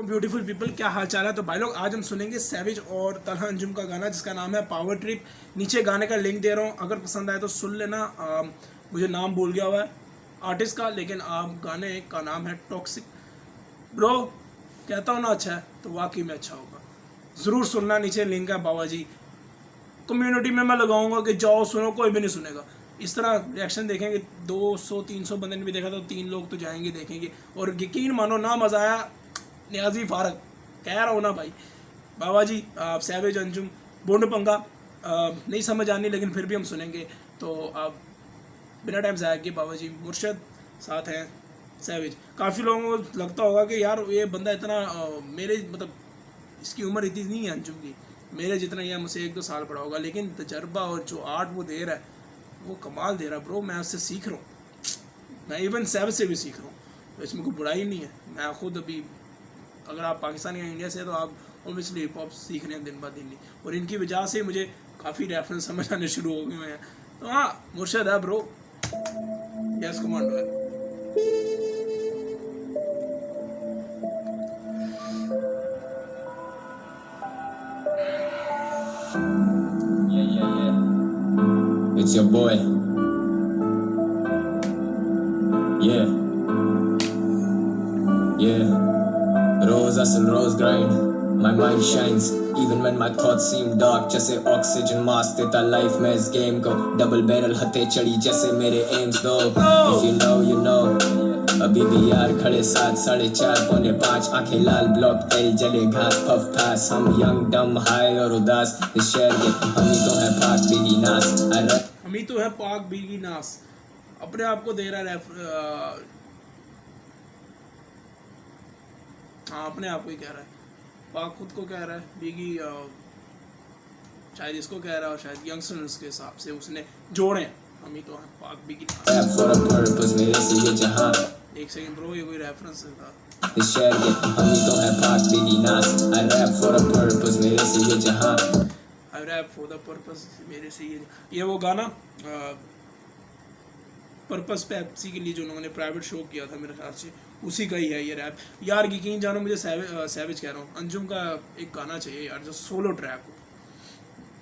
Beautiful people, क्या हाल चाल है। तो भाई लोग आज हम सुनेंगे सैविज और तलहा अंजुम का गाना जिसका नाम है पावर ट्रिप। नीचे गाने का लिंक दे रहा हूँ, अगर पसंद आए तो सुन लेना। मुझे नाम भूल गया हुआ है आर्टिस्ट का, लेकिन गाने का नाम है टॉक्सिक। ब्रो कहता हूँ ना अच्छा है तो वाकई में अच्छा होगा, ज़रूर सुनना। नीचे लिंक है बाबा जी। कम्युनिटी में मैं लगाऊंगा कि जाओ सुनो, कोई भी नहीं सुनेगा। इस तरह रिएक्शन देखेंगे 200-300 बंदे ने भी देखा तो 3 लोग तो जाएंगे देखेंगे। और यकीन मानो ना मज़ा आया नियाजी फारक कह रहा हूँ ना भाई। बाबा जी सैविज अंजुम बोंड पंगा नहीं समझ आनी, लेकिन फिर भी हम सुनेंगे। तो आप बिना टाइम ज़ाया किए बाबा जी मुर्शद साथ हैं सैविज। काफ़ी लोगों को लगता होगा कि यार ये बंदा इतना मेरे मतलब इसकी उम्र इतनी नहीं है अंजुम की, मेरे जितना ही है, मुझसे 1-2 साल बड़ा होगा, लेकिन तजर्बा और जो आर्ट वो दे रहा है वो कमाल दे रहा है ब्रो। मैं उससे सीख रहा हूँ, मैं इवन सैविज से भी सीख रहा हूँ, तो इसमें कोई बुराई नहीं है। मैं खुद अभी, अगर आप पाकिस्तान या इंडिया से, तो आप ओबियसली हिप हॉप सीख रहे हैं दिन ब दिन, और इनकी वजह से मुझे काफ़ी रेफरेंस समझ आने शुरू हो गए हैं। तो हाँ, मुर्शद है ब्रो, यस कमांडो है। It's your boy. Yeah. Yeah. Rose hustle, rose grind. My mind shines even when my thoughts seem dark. जैसे oxygen mask देता life में इस game को. Double barrel हथे चढ़ी जैसे मेरे aims दो. If you know, you know. अभी भी यार खड़े 7, 4:30, 4:45, आंखें लाल, ब्लॉक तेल जले, घास पफ फास, हम यंग डम हाई और उदास, इस शहर के हम ही तो है पाक बीगी नास। हम ही तो है पाक बीगी नास। अपने आप को दे रहा है हाँ, अपने आप को ही कह रहा है। पाक खुद को कह रहा है, बीगी शायद इसको कह रहा है, और शायद यंगस्टर्स के हिसाब से उसने जोड़े हैं। हम ही तो हैं पाक बीगी नास। एक सेकंड ब्रो, ये कोई रेफरेंस था। इस शहर के हम ही तो है पाक बीगी नास। I rap for a purpose, मेरे से ये जहां। I rap for the purpose, मेरे से ये वो गाना पर्पस पेप्सी के लिए जो उन्होंने प्राइवेट शो किया था, मेरे ख्याल से उसी का ही है ये रैप। यार यकीन जानो, मुझे सैविज कह रहा हूँ, अंजुम का एक गाना चाहिए यार जो सोलो ट्रैक हो।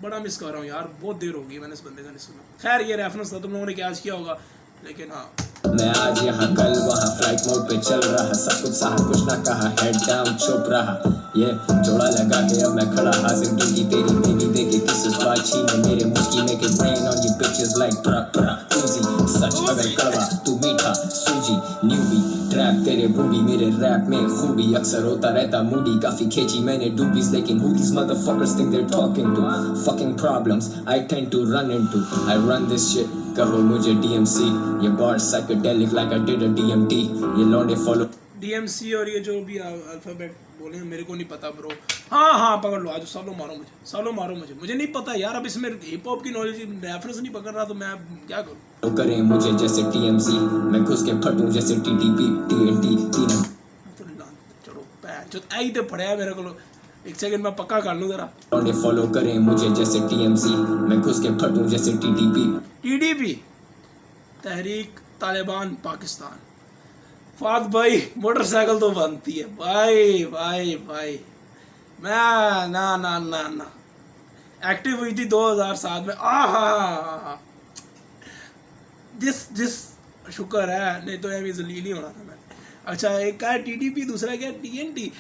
बड़ा मिस कर रहा हूँ यार, बहुत देर होगी मैंने इस बंदे का नहीं सुना। खैर ये रेफरेंस था, तुम लोगों ने क्या किया होगा, लेकिन हाँ। मैं आज यहाँ कल वहाँ फ्लाइट मोड पे चल रहा, सब कुछ सहा कुछ ना कहा, हेड डाउन चुप रहा। ये जोड़ा लगा के अब मैं खड़ा, हाजिर ड्यूटी तेरी बेबी देगी किस बात छीने मेरे मुंह की, make it rain on you bitches like pra pra Uzi। सच अगर कड़वा तू मीठा सूजी, न्यूबी ट्रैप तेरे बूबी, मेरे रैप में खूबी अक्सर होता रहता मूडी। काफी खींची मैंने डूबीज, लेकिन who these motherfuckers think they're talking to? Fucking problems I tend to run into, I run this shit, कहो मुझे DMC। ये बार psychedelic like I did a DMT, ये लौंडे follow DMC और ये जो भी अल्फाबेट बोले मेरे को नहीं पता ब्रो। हाँ पकड़ लो, आज सब लोग मारो मुझे, सब लोग मारो मुझे नहीं पता यार। अब इसमें हिप हॉप की नॉलेज रेफरेंस नहीं पकड़ रहा, तो मैं क्या करूँ। करें मुझे जैसे TMC, मैं घुस के फटूं जैसे TTP TNT तीनों। चलो जो आई तो पढ़ा मेरे को, एक सेकंड मैं पक्का कर लूँ जरा। लौंडे फॉलो करें मुझे जैसे TMC, मैं घुस के फटूं जैसे TTP तहरीक तालिबान पाकिस्तान। फाद भाई मोटरसाइकिल तो बनती है भाई भाई भाई। मैं ना एक्टिव हुई थी 2007 में। जिस शुक्र है, नहीं तो अभी जलील ही होना था मैंने। अच्छा, एक का है TTP, दूसरा क्या है TNT।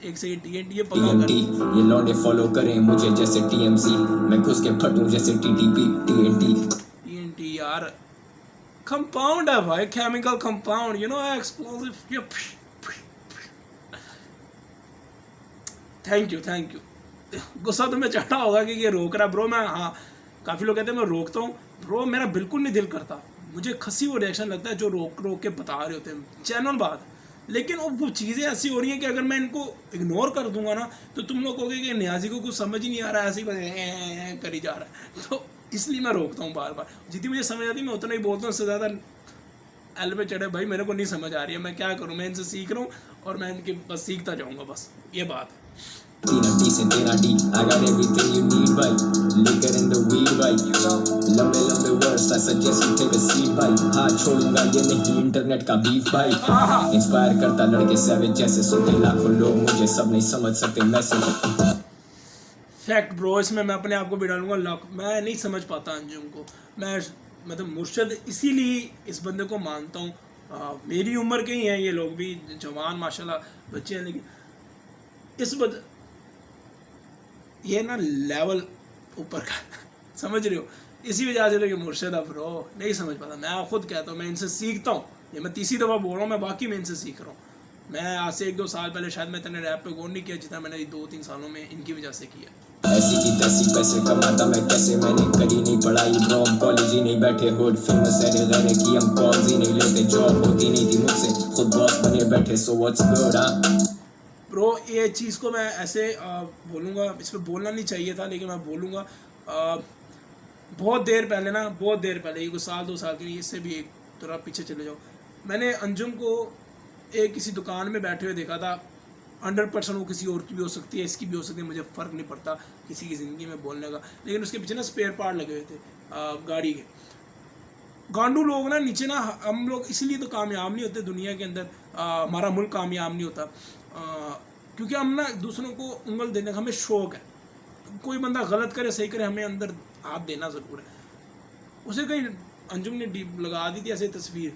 एक से TNT ये TNT, ये लौंडे फॉलो करें मुझे जैसे TMC, मैं घुस के फटूं जैसे TTP TNT यार कंपाउंड है भाई, chemical compound, you know explosive. Thank you. गुस्सा तुम्हें चढ़ा होगा कि ये रोक रहा ब्रो। मैं हाँ, काफ़ी लोग कहते हैं मैं रोकता हूँ ब्रो, मेरा बिल्कुल नहीं दिल करता। मुझे खसी वो रिएक्शन लगता है जो रोक के बता रहे होते हैं, चैनल बात। लेकिन वो चीज़ें ऐसी हो रही हैं कि अगर मैं इनको इग्नोर कर दूंगा ना, तो तुम लोग कहोगे कि नियाजी को कुछ समझ ही नहीं आ रहा है, ऐसे ही करी जा रहा है। तो इसलिए मैं रोकता हूँ बार। जितनी मुझे समझ आती है मैं उतना ही बोलता हूँ, उससे ज़्यादा एल पे चढ़े भाई मेरे को नहीं समझ आ रही है, मैं क्या करूँ। मैं इनसे सीख रहा हूँ और मैं इनके बस सीखता जाऊँगा, बस ये बात है। Tina D से तेरा D, I got everything you need, भाई. Liquor in the weed, भाई. लंबे लंबे words, I suggest you take a seat, भाई. हाथ छोड़ूंगा ये नहीं इंटरनेट का बीफ, भाई. इंस्पायर करता लड़के savage जैसे सुनते लाखों लोग मुझे, सब नहीं समझ सकते मैसेज. फैक्ट ब्रो, इसमें मैं अपने आप को भी डालूंगा लॉक। मैं नहीं समझ पाता अंजुम को। मैं मतलब मुर्शद इसीलिए इस बंदे को मानता हूँ। मेरी उम्र के ही हैं ये लोग भी, जवान माशाल्लाह बच्चे हैं, लेकिन ये ना लेवल ऊपर का समझ रहे हो, इसी वजह से कि मुर्शद अब ब्रो नहीं समझ पाता। मैं खुद कहता हूँ मैं इनसे सीखता हूँ, ये मैं तीसरी दफ़ा बोल रहा हूँ, मैं बाकी में इनसे सीख रहा हूँ। मैं आज से 1-2 साल पहले शायद मैं इतने रैप पे गौर नहीं किया जितना मैंने 2-3 सालों में इनकी वजह से किया। ऐसी की तैसी पैसे कमाता मैं कैसे, मैंने करी नहीं पढ़ाई ब्रो, हम कॉलेज ही नहीं बैठे, हुड फिल्म सरे गरे की हम कॉल्स ही नहीं लेते, जॉब होती नहीं थी मुझसे, खुद बॉस बने बैठे, सो व्हाट्स गुड। ब्रो ये चीज़ को मैं ऐसे बोलूँगा, इस पर बोलना नहीं चाहिए था लेकिन मैं बोलूँगा। बहुत देर पहले ये कुछ साल 2 साल के लिए, इससे भी एक थोड़ा पीछे चले जाओ, मैंने अंजुम को एक किसी दुकान में बैठे हुए देखा था। 100% वो किसी और की भी हो सकती है, इसकी भी हो सकती है, मुझे फ़र्क नहीं पड़ता किसी की ज़िंदगी में बोलने का, लेकिन उसके पीछे ना स्पेयर पार्ट लगे हुए थे गाड़ी के। गांडू लोग ना नीचे ना, हम लोग इसलिए तो कामयाब नहीं होते दुनिया के अंदर, हमारा मुल्क कामयाब नहीं होता क्योंकि हम ना दूसरों को उंगल देने का हमें शौक़ है। कोई बंदा गलत करे सही करे, हमें अंदर हाथ देना ज़रूर है। उसे कहीं अंजुम ने लगा दी थी ऐसे तस्वीर,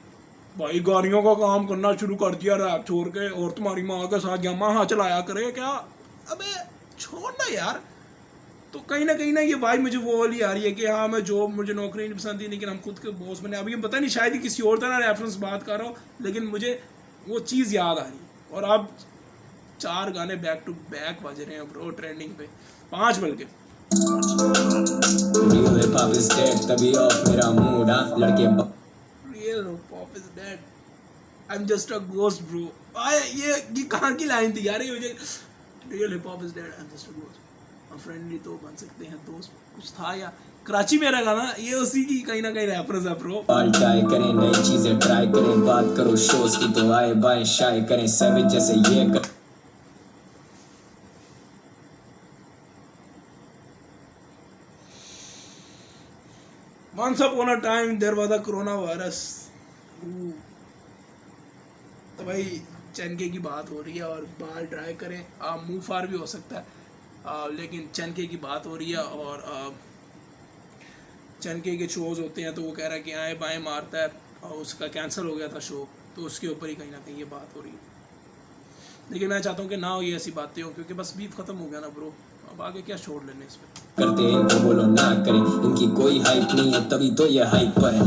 भाई गाड़ियों का काम करना शुरू कर दिया रैप छोड़ के, और तुम्हारी माँ के साथ यामाहा चलाया करे क्या। अबे छोड़ना यार। तो कहीं ना ये भाई मुझे वो वाली आ रही है कि हाँ मैं जॉब, मुझे नौकरी नहीं पसंद थी लेकिन हम खुद के बॉस बने। अभी पता नहीं शायद ही किसी और तरह रेफरेंस बात कर रहा हूँ, लेकिन मुझे वो चीज़ याद आ रही है। और अब 4 गाने बैक टू बैक बज रहे हैं ब्रो ट्रेंडिंग पे, 5 बल्कि। Real hip hop is dead, तभी ऑफ मेरा मूड, लड़के Real hip hop is dead, I'm just a ghost bro। ये कहाँ की लाइन थी यार ये मुझे। Real hip hop is dead, I'm just a ghost। हम फ्रेंडली तो बन सकते हैं दोस्त, कुछ था या कराची मेरा गाना, ये उसी की कहीं ना कहीं रेफरेंस है ब्रो। ट्राई करें नई चीजें, ट्राई करें, बात करो शोज की तो आए बाएं शाये करें, सैवेज जैसे ये कर। Once upon a time there was a corona virus। तो भाई चनके की बात हो रही है और बाल ड्राई करें, मुंह फार भी हो सकता है, लेकिन चनके की बात हो रही है। और चनके के शोज़ होते हैं तो वो कह रहा है कि आए बाएं मारता है, और उसका कैंसिल हो गया था शो, तो उसके ऊपर ही कहीं ना कहीं ये बात हो रही है। लेकिन मैं चाहता हूँ कि ना हो ये ऐसी बातें हो, क्योंकि बस बीफ ख़त्म हो गया ना ब्रो, अब आगे क्या छोड़ लेने इस पर। करते हैं इनको बोलो ना करें, इनकी कोई हाइप नहीं है तभी तो ये हाइप पर है।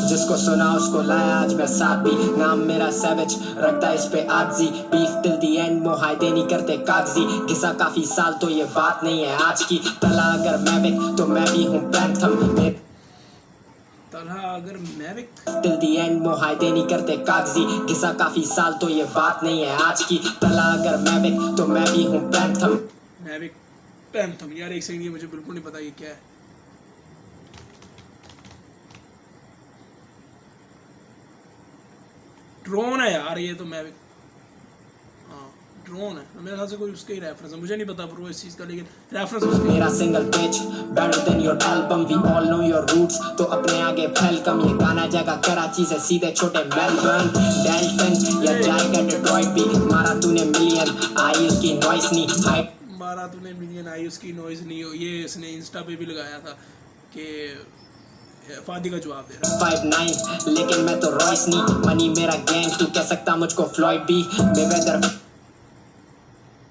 जिसको सुना उसको लाया आज मैं साथ भी, नाम मेरा सैवेज रखता इस पे आजी, बीफ टिल दी एंड मुहायदे नहीं करते कागजी, घिसा काफी साल तो ये बात नहीं है आज की, तला अगर मैविक तो मैं भी हूँ पैंथम, तला अगर मैविक टिल दी एंड मुहायदे नहीं करते कागजी, घिसा काफी साल तो ये बात नहीं है आज की, तला अगर मैविक तो मैं भी हूँ पैंथम। मैविक पैंथम यार, एक सेकंड, ये मुझे बिल्कुल नहीं पता ये क्या है। ड्रोन है यार ये तो, मैविक ड्रोन है, मेरे ख्याल से कोई उसका ही रेफरेंस है, मुझे नहीं पता ब्रो इस चीज़ का, लेकिन रेफरेंस उसका। मेरा single page better than your album, we all know your roots, तो अपने आगे फैल कम, ये गाना जगह कराची से सीधे छोटे मेलबर्न, डेल्टन या जाएगा डेट्रॉइट भी, मारा तूने मिलियन आई उसकी नॉइस नहीं हाइप, मारा तूने मिलियन आई उसकी नॉइस नहीं हो, ये इसने इंस्टा पे भी लगाया था कि फादी का जवाब दे रहा 5'9", लेकिन मैं तो रॉयस नहीं, मनी मेरा गैंग, तू कह सकता मुझको फ्लॉयड भी, मेवेदर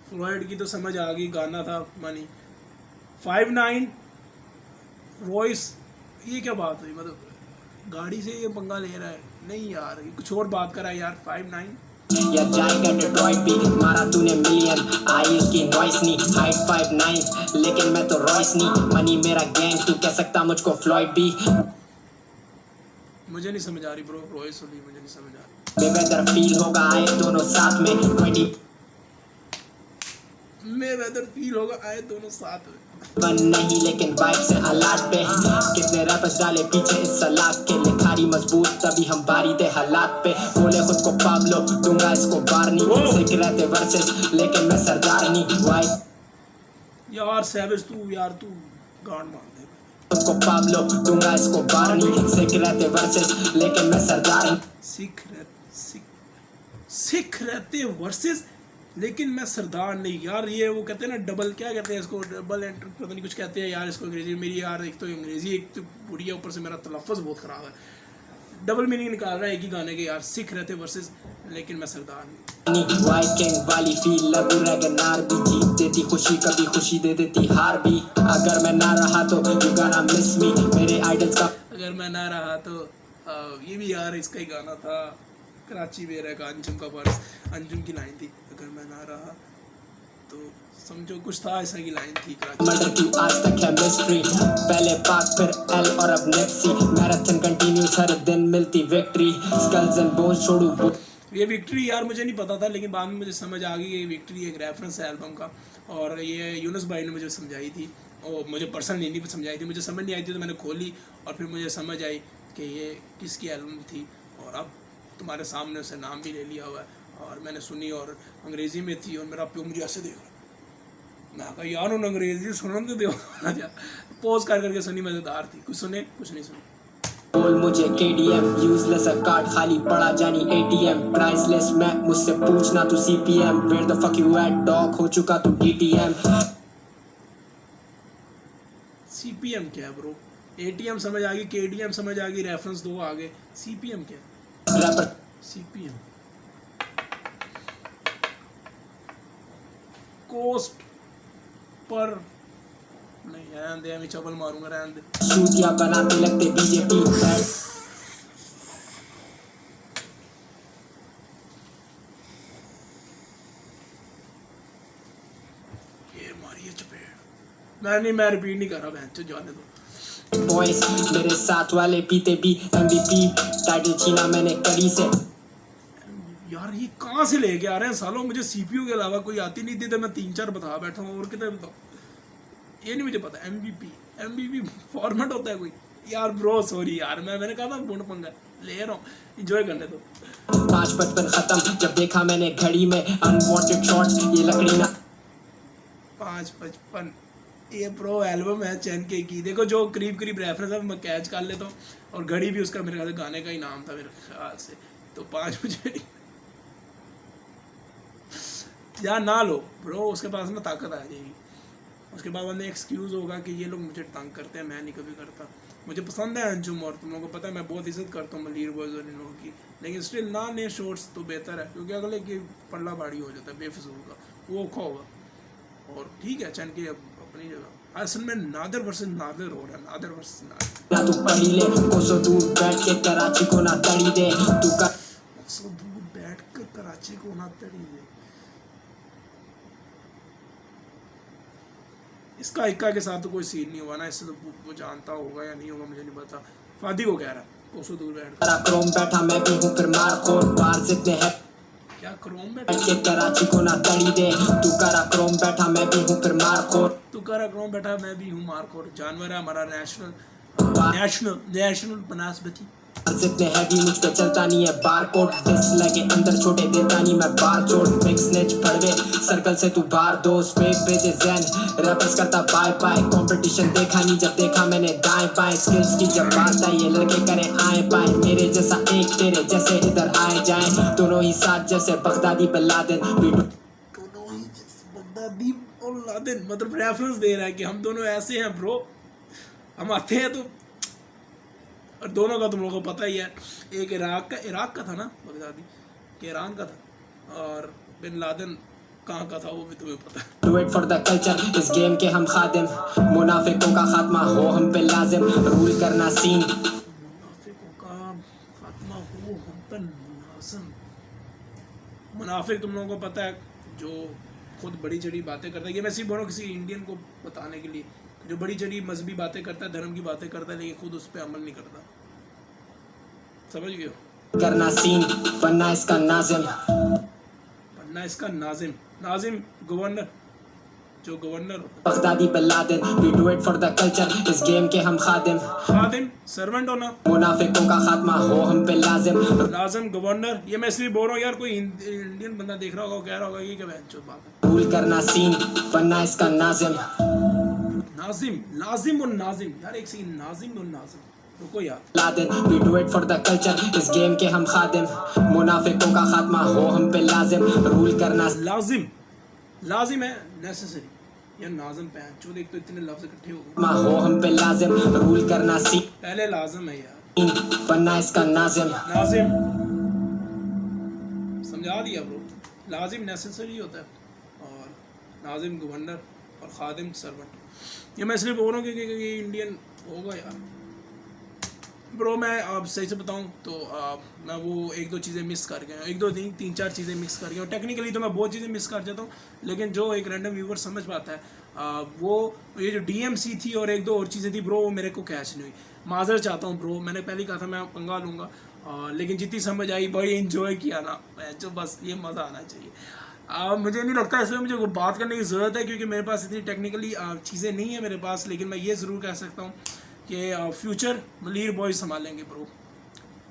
फ्लॉयड की तो समझ आ गई, गाना था मनी। 5'9" रॉयस, ये क्या बात हुई, मतलब गाड़ी से ये पंगा ले रहा है, नहीं यार ये कुछ और बात करा यार। 5'9" या जाएगा डेट्रॉइट भी, मारा तूने मिलियन आई उसकी नॉइस नहीं, हाइट 5'9", लेकिन मैं तो रॉयस नहीं, मनी मेरा गैंग, तू कह सकता मुझको फ्लॉयड भी, मुझे नहीं समझ आ रही ब्रो, रॉयस होली मुझे नहीं समझ आ रही। बेवेदर फील होगा आए दोनों साथ में 20 मैं वेदर फील होगा आए दोनों साथ में। वन नहीं लेकिन वाइब से हालात पे कितने रैपर्स डाले पीछे इस सलाद के लिखारी मजबूत तभी हम बारी थे हालात पे बोले खुद को पाब्लो दूंगा इसको बारनी सिक रहते वर्सेस लेकिन मैं सरदार नहीं वाई यार सैवेज तू गांड मार दे खुद को पाब्लो दूंगा इसको बारनी सिक रहते वर्सेस लेकिन मैं सरदार नहीं सिख रहते वर्सेस लेकिन मैं सरदार नहीं। यार ये वो कहते हैं ना डबल, क्या कहते हैं इसको, डबल एंटर पता नहीं कुछ कहते हैं यार इसको अंग्रेजी। मेरी यार एक तो अंग्रेजी एक तो बुरी है, ऊपर से मेरा तलफ़्फ़ुज़ बहुत ख़राब है। डबल मीनिंग निकाल रहा है एक ही गाने के यार, सिख रहते वर्सेस लेकिन मैं सरदार नहीं। वाई किंग वाली फील लगू रैगनार भी जीत देती खुशी कभी खुशी दे देती हार भी अगर मैं ना रहा तो यू गोना मिस मी मेरे आइडल्स का अगर मैं ना रहा तो ये भी यार इसका ही गाना था, कराची में रह अंजुम का वर्स, अंजुम की लाइन थी, अगर मैं ना रहा तो समझो कुछ था ऐसा की लाइन थी। मर्डर की आज तक है मिस्ट्री पहले पाक फिर एल और अब नेक्सी मैराथन कंटिन्यूस हर दिन मिलती विक्ट्री स्कल्स एंड बोन्स छोड़ू ये विक्ट्री यार मुझे नहीं पता था लेकिन बाद में मुझे समझ आ गई ये विक्ट्री एक रेफरेंस है एल्बम का और ये यूनुस भाई ने मुझे समझाई थी और मुझे पर्सनली नहीं समझाई थी, मुझे समझ नहीं आई थी तो मैंने खोली और फिर मुझे समझ आई कि ये किसकी एल्बम थी और अब तुम्हारे सामने उसे नाम भी ले लिया हुआ है और मैंने सुनी और अंग्रेज़ी में थी और मेरा प्यो मुझे ऐसे देख रहा, मैं कहा यार उन अंग्रेज़ी सुनने तो दो पोज कर करके सुनी, मज़ेदार थी। कुछ सुने कुछ नहीं सुने। बोल मुझे KDM यूजलेस कार्ड खाली पड़ा जानी ATM प्राइसलेस मैं मुझसे पूछना तू CPM where the fuck you at dog हो चुका तू DTM CPM क्या है ब्रो? ATM समझ आ गई, KDM समझ आ गई, रेफरेंस दो आ गए, CPM क्या है? रैपर CPM कोस्ट पर नहीं, रहने दे, मैं चबल मारूंगा, रहने दे। सूतिया बनाते लगते BJP ये मारिए चपेट। मैं रिपीट नहीं कर रहा, बहन चो जाने दो। बॉयज मेरे साथ वाले पीते भी MVP टाइटल छीना मैंने करी से यार ये कहाँ से लेके आ रहे हैं सालों, मुझे CPU के अलावा कोई आती नहीं थी तो मैं 3-4 बता बैठा हूँ और कितने बताऊँ, ये नहीं मुझे पता। MVP फॉर्मेट होता है कोई यार ब्रो, सॉरी यार मैंने कहा था बुंड पंगा ले रहा हूँ, इंजॉय करने दो। 5:55 खत्म जब देखा मैंने घड़ी में अनवांटेड शॉट्स ये लकड़ी ना 5:55 ये प्रो एल्बम है चैन के की, देखो जो करीब रेफरेंस है मैं कैच कर लेता हूँ और घड़ी भी उसका मेरे ख्याल से गाने का ही नाम था मेरे ख्याल से, तो 5 बजे या ना लो ब्रो, उसके पास ना ताकत आ जाएगी, उसके बाद बंदे एक्सक्यूज़ होगा कि ये लोग मुझे तंग करते हैं, मैं नहीं कभी करता। मुझे पसंद है अंजुम और तुम लोगों को पता है मैं बहुत इज्जत करता हूँ मलीर बॉयज़ और इन लोगों की, लेकिन स्टिल ना ने शॉर्ट्स तो बेहतर है क्योंकि अगले की पल्ला भारी हो जाता है बेफजूल का, वो औखा होगा। और ठीक है चैन के अपनी जगह असल में नादर वर्सेस नादर हो रहा है, नादर वर्सेस नादर। ना तू पढ़ी ले कोसों दूर बैठ के कराची को ना तड़ी दे तू का सो दूर बैठ कर कराची को ना तड़ी दे, इसका इक्का के साथ तो कोई सीन नहीं हुआ ना, इससे तो वो जानता होगा या नहीं होगा मुझे नहीं पता। फादी को कह रहा है कोसों दूर बैठ कर क्रोम बैठा मैं भी हूँ फिर मार खोर बार जितने हैं क्या क्रोम में बैठ के कराची को ना तड़ी दे तू करा क्रोम बैठा मैं भी हूँ फिर मार खोर तू करा क्रोम बैठा मैं भी हूँ मारखोर, जानवर है हमारा नेशनल बनस्पति। जितने हैवी मुझ पे चलता नहीं है बारकोड डिस लगे अंदर छोटे देता नहीं मैं बार चोट मिक्स नेच पड़वे सर्कल से तू बार दोस्त फेक भेजे जैन रैपर्स करता बाय बाय कंपटीशन देखा नहीं जब देखा मैंने दाएं बाएं स्किल्स की जब बात आई ये लड़के करें आए बाएं मेरे जैसा एक तेरे जैसे इधर आए जाएं दोनों ही साथ जैसे बगदादी बिन लादेन दोनों ही बगदादी और लादेन, मतलब रेफरेंस दे रहा है कि हम दोनों ऐसे हैं ब्रो, हम आते हैं तो। और दोनों का तुम लोगों को पता ही है, एक इराक का था ना बगदादी के ईरान का था और बिन लादेन कहाँ का था वो भी तुम्हें पता है। Do it for the culture इस गेम के हम खादिम मुनाफिकों का खात्मा हो हम पे लाजिम रूल करना सीन मुनाफिकों का खात्मा हो हम पे लाजिम। मुनाफिक तुम लोगों को पता है जो खुद बड़ी चढ़ी बातें करता है, ये मैं सिर्फ बोल रहा हूँ किसी इंडियन को बताने के लिए, जो बड़ी चढ़ी मजहबी बातें करता है धर्म की बातें करता है लेकिन खुद उस पर अमल नहीं करता, समझ गए हो? करना सीन बनना इसका नाजिम बनना इसका नाजिम, नाजिम गवर्नर जो गवर्नर होता Baghdadi bin Laden we do it for the culture इस गेम के हम खादिम है, खादिम सर्वेंट होना, मुनाफिकों का खात्मा हो हम पे लाजिम लाजम गवर्नर। ये मैं इसलिए बोल रहा हूँ यार, कोई इंडियन बंदा देख रहा होगा, कह रहा होगा ये क्या बहनचोद बात है। रूल करना सीन बनना इसका नाजिम नाजिम, लाजिम और नाजिम, यार एक सेकंड, नाजिम और नाजिम, रुको यार। Laden we do it for the culture इस गेम के हम खादिम मुनाफिकों का खात्मा हो हम पे लाजिम रूल करना लाजिम, लाजिम है नेसेसरी, या नाजिम बहनचोद, एक तो इतने लफ्ज इकट्ठे हो गए। हो हम पे लाजिम रूल करना सीन पहले लाजिम है यार, बनना इसका नाजिम लाजिम, समझा दिया ब्रो। लाजिम नेसेसरी होता है और नाजिम गवर्नर और खादिम सर्वेंट। ये मैं इसलिए बोल रहा हूँ क्योंकि इंडियन होगा यार ब्रो। मैं अब सही से बताऊँ तो मैं वो एक दो चीज़ें मिस कर गया, एक दो नहीं तीन चार चीज़ें मिस कर गया हूँ। टेक्निकली तो मैं बहुत चीज़ें मिस कर जाता हूँ, लेकिन जो एक रैंडम व्यूवर समझ पाता है वो ये जो DMC थी और एक दो और चीज़ें थी ब्रो, वो मेरे को कैच नहीं हुई। माजर चाहता हूँ ब्रो, मैंने पहले ही कहा था मैं पंगा लूँगा, लेकिन जितनी समझ आई बड़ी इन्जॉय किया ना जो, बस ये मज़ा आना चाहिए। मुझे नहीं लगता इसमें मुझे बात करने की ज़रूरत है, क्योंकि मेरे पास इतनी टेक्निकली चीज़ें नहीं है मेरे पास। लेकिन मैं ये ज़रूर कह सकता हूँ कि फ्यूचर मलीर बॉयज़ संभालेंगे ब्रो।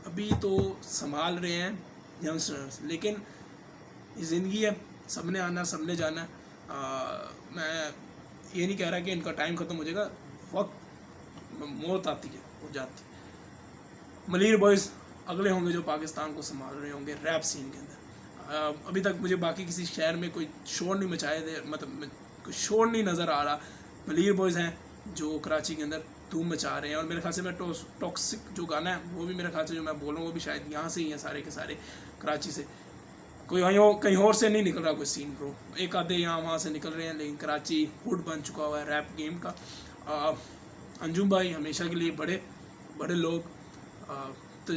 अभी तो संभाल रहे हैं यंगस्टर्स, लेकिन ये ज़िंदगी है, सबने आना सबने जाना। मैं ये नहीं कह रहा कि इनका टाइम ख़त्म हो जाएगा, वक्त मौत आती है हो जाती। मलीर बॉयज़ अगले होंगे जो पाकिस्तान को संभाल रहे होंगे रैप सीन के अंदर। अभी तक मुझे बाकी किसी शहर में कोई शोर नहीं मचाए थे, मतलब कोई शोर नहीं नज़र आ रहा। मलीर बॉयज़ हैं जो कराची के अंदर धूम मचा रहे हैं। और मेरे ख्याल से मैं टॉक्सिक जो गाना है वो भी मेरे ख्याल से जो मैं बोल रहा हूँ वो भी शायद यहाँ से ही है, सारे के सारे कराची से, कोई कहीं और से नहीं निकल रहा कोई सीन ब्रो। एक आधे यहाँ वहाँ से निकल रहे हैं, लेकिन कराची हुड बन चुका हुआ है रैप गेम का। अंजुम भाई हमेशा के लिए बड़े बड़े लोग, तो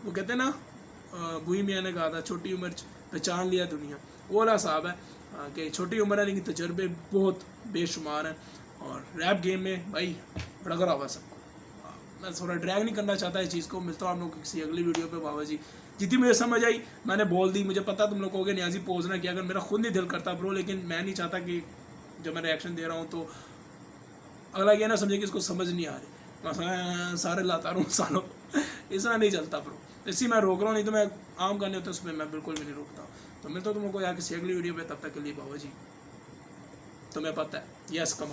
वो कहते हैं ना, बुई मियाँ ने कहा था छोटी उम्र पहचान लिया दुनिया, वो वाला साहब है कि छोटी उम्र है लेकिन तजर्बे बहुत बेशुमार हैं। और रैप गेम में भाई रगड़ा हुआ सबको। मैं थोड़ा ड्रैग नहीं करना चाहता इस चीज़ को। मिलता हूँ आप लोग किसी अगली वीडियो पे। बाबा जी जितनी मुझे समझ आई मैंने बोल दी। मुझे पता तुम लोग कहोगे न्याजी पोज ना किया, अगर मेरा खुद नहीं दिल करता ब्रो, लेकिन मैं नहीं चाहता कि जब मैं रिएक्शन दे रहा हूँ तो अगला ये ना समझे कि इसको समझ नहीं आ रही, मैं सारे लाता रहूँ सालों ऐसा नहीं चलता ब्रो। इसी मैं रोक रहा हूँ, नहीं तो मैं आम गाने होते उसमें मैं बिल्कुल भी नहीं रोकता। तो मिलता हूँ तुम लोग को यार किसी अगली वीडियो पे, तब तक के लिए बाबा जी तुम्हें पता है, यस कमांड।